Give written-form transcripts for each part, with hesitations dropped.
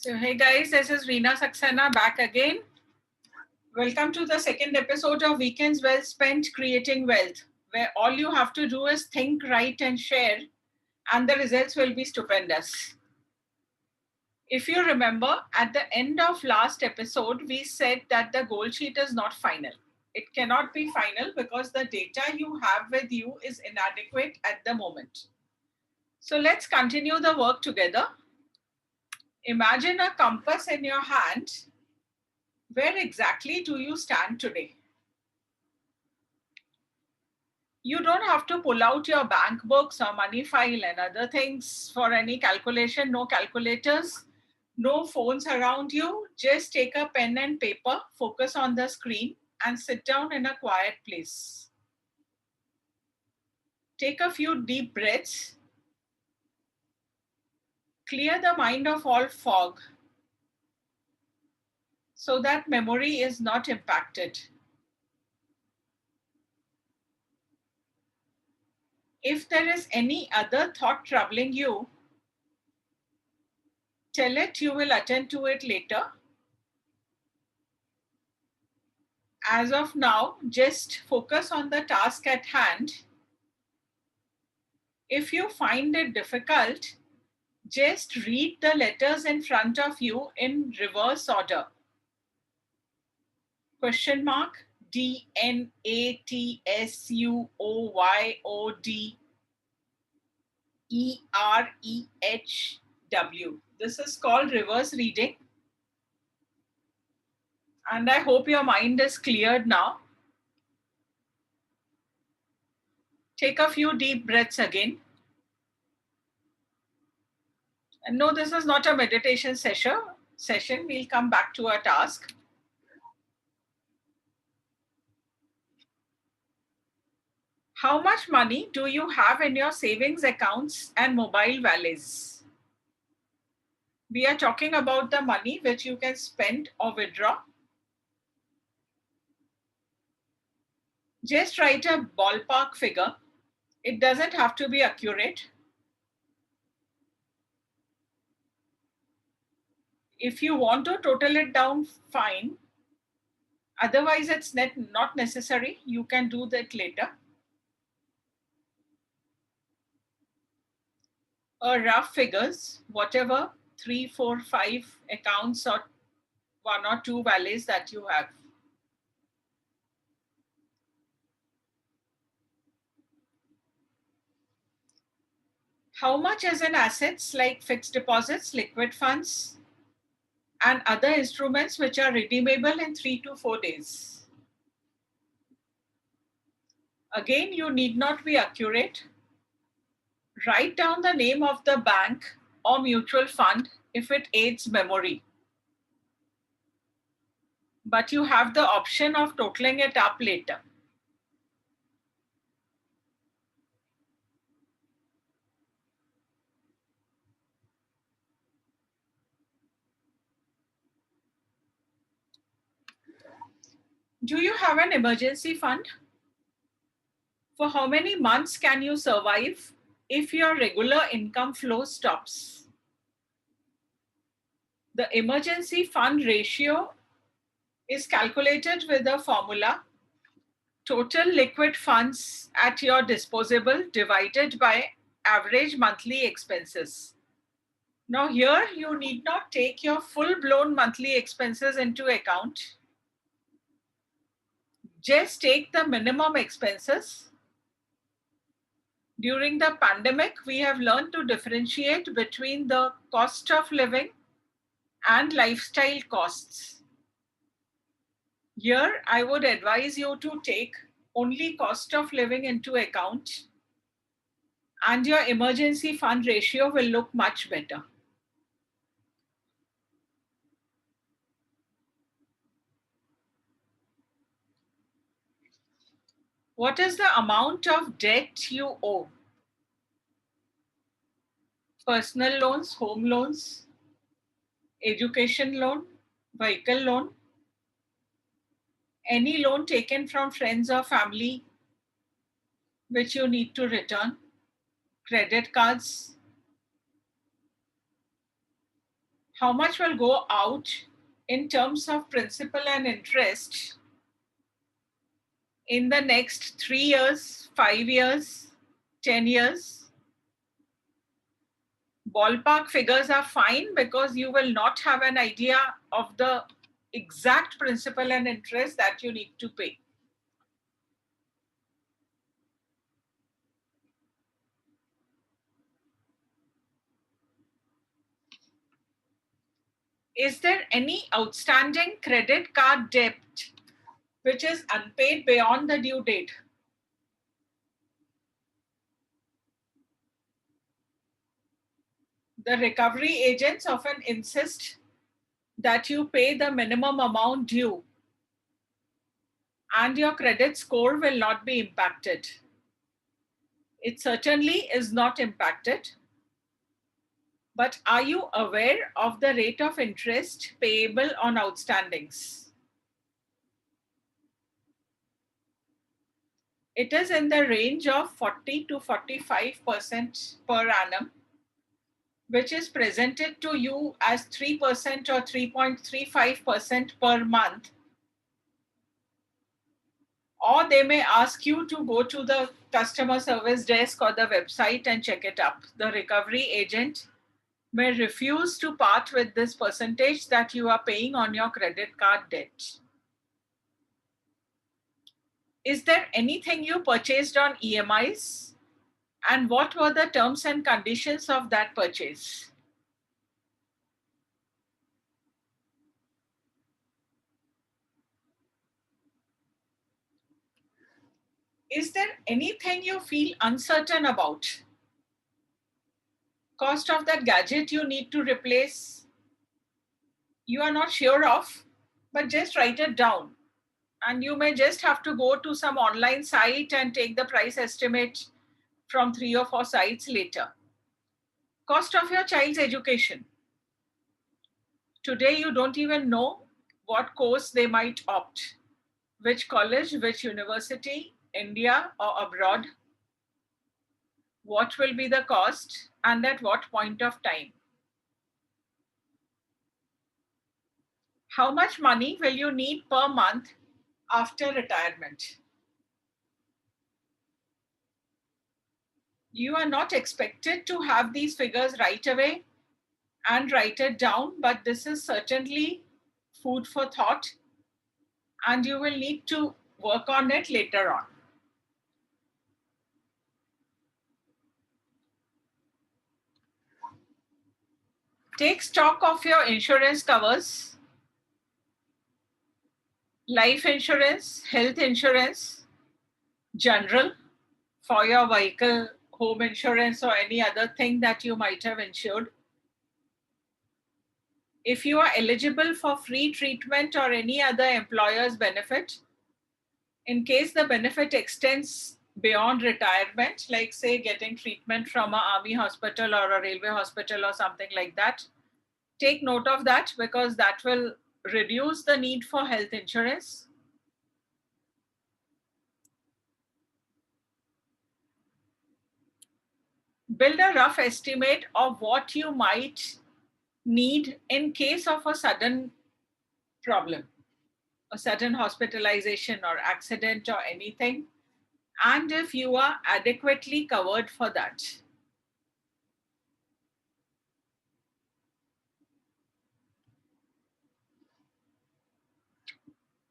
So hey guys, this is Reena Saxena back again. Welcome to the second episode of Weekends Well Spent Creating Wealth, where all you have to do is think, write and share, and the results will be stupendous. If you remember, at the end of last episode, we said that the goal sheet is not final. It cannot be final because the data you have with you is inadequate at the moment. So let's continue the work together. Imagine a compass in your hand. Where exactly do you stand today? You don't have to pull out your bank books or money file and other things for any calculation. No calculators, no phones around you. Just take a pen and paper, focus on the screen, and sit down in a quiet place. Take a few deep breaths. Clear the mind of all fog so that memory is not impacted. If there is any other thought troubling you, tell it you will attend to it later. As of now, just focus on the task at hand. If you find it difficult, just read the letters in front of you in reverse order. Question mark, DNATSUOYODEREHW. This is called reverse reading. And I hope your mind is cleared now. Take a few deep breaths again. And no, this is not a meditation session. We'll come back to our task. How much money do you have in your savings accounts and mobile wallets? We are talking about the money which you can spend or withdraw. Just write a ballpark figure. It doesn't have to be accurate. If you want to total it down, fine. Otherwise, it's not necessary. You can do that later. Rough figures, whatever 3, 4, 5 accounts or 1 or 2 wallets that you have. How much is in assets like fixed deposits, liquid funds, and other instruments which are redeemable in 3 to 4 days? Again, you need not be accurate. Write down the name of the bank or mutual fund if it aids memory. But you have the option of totaling it up later. Do you have an emergency fund? For how many months can you survive if your regular income flow stops? The emergency fund ratio is calculated with a formula: total liquid funds at your disposable divided by average monthly expenses. Now here you need not take your full-blown monthly expenses into account. Just take the minimum expenses. During the pandemic, we have learned to differentiate between the cost of living and lifestyle costs. Here, I would advise you to take only cost of living into account, and your emergency fund ratio will look much better. What is the amount of debt you owe? Personal loans, home loans, education loan, vehicle loan, any loan taken from friends or family which you need to return, credit cards. how much will go out in terms of principal and interest in the next 3 years, 5 years, 10 years. Ballpark figures are fine because you will not have an idea of the exact principal and interest that you need to pay. Is there any outstanding credit card debt which is unpaid beyond the due date? The recovery agents often insist that you pay the minimum amount due and your credit score will not be impacted. It certainly is not impacted. But are you aware of the rate of interest payable on outstandings? It is in the range of 40 to 45% per annum, which is presented to you as 3% or 3.35% per month. Or they may ask you to go to the customer service desk or the website and check it up. The recovery agent may refuse to part with this percentage that you are paying on your credit card debt. Is there anything you purchased on EMIs? And what were the terms and conditions of that purchase? Is there anything you feel uncertain about? Cost of that gadget you need to replace, you are not sure of, but just write it down. And you may just have to go to some online site and take the price estimate from 3 or 4 sites later. Cost of your child's education. Today, you don't even know what course they might opt, which college, which university, India or abroad, what will be the cost and at what point of time. How much money will you need per month after retirement? You are not expected to have these figures right away and write it down, but this is certainly food for thought and you will need to work on it later on. Take stock of your insurance covers, life insurance, health insurance, general for your vehicle, home insurance or any other thing that you might have insured. If you are eligible for free treatment or any other employer's benefit, in case the benefit extends beyond retirement, like say getting treatment from an army hospital or a railway hospital or something like that, take note of that because that will reduce the need for health insurance. Build a rough estimate of what you might need in case of a sudden problem, a sudden hospitalization or accident or anything, and if you are adequately covered for that.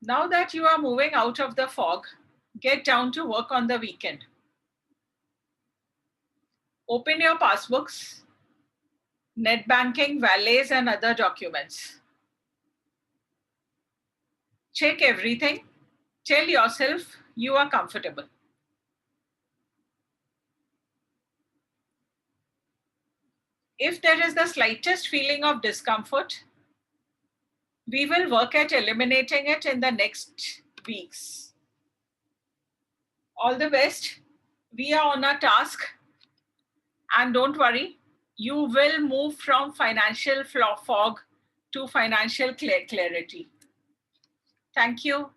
Now that you are moving out of the fog, get down to work on the weekend. Open your passbooks, net banking, valets, and other documents. Check everything. Tell yourself you are comfortable. If there is the slightest feeling of discomfort, we will work at eliminating it in the next weeks. All the best. We are on a task. And don't worry, you will move from financial fog to financial clarity. Thank you.